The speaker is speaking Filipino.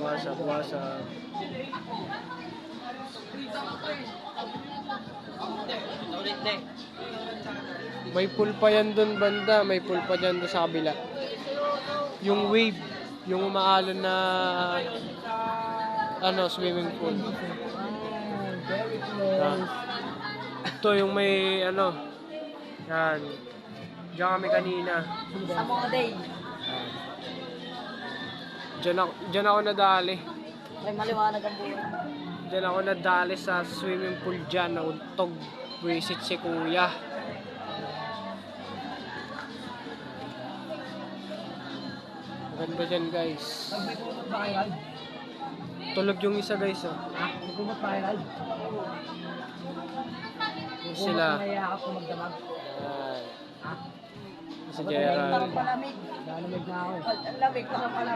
Wasap, wasap. May pool pa yan dun banda. May pool pa dyan doon sa kabila. Yung wave. Yung umaalon na swimming pool. Very Yan. close. Ito yung may yan. Diyan kami kanina. Sa mga day. Diyan ako nadali. May maliwanag ang buhay. Diyan ako nadali sa swimming pool dyan. Nauntog. Visit si kuya. Maganda dyan guys. Nagkumot ba kayo? Tulog yung isa guys. Oh. Ha? Nagkumot ba kayo? Sila. Nayakap ko magdamag. Yan. Ha? Si Gerald. Palamig. Lalamig na ako eh. Lamig ko na pala.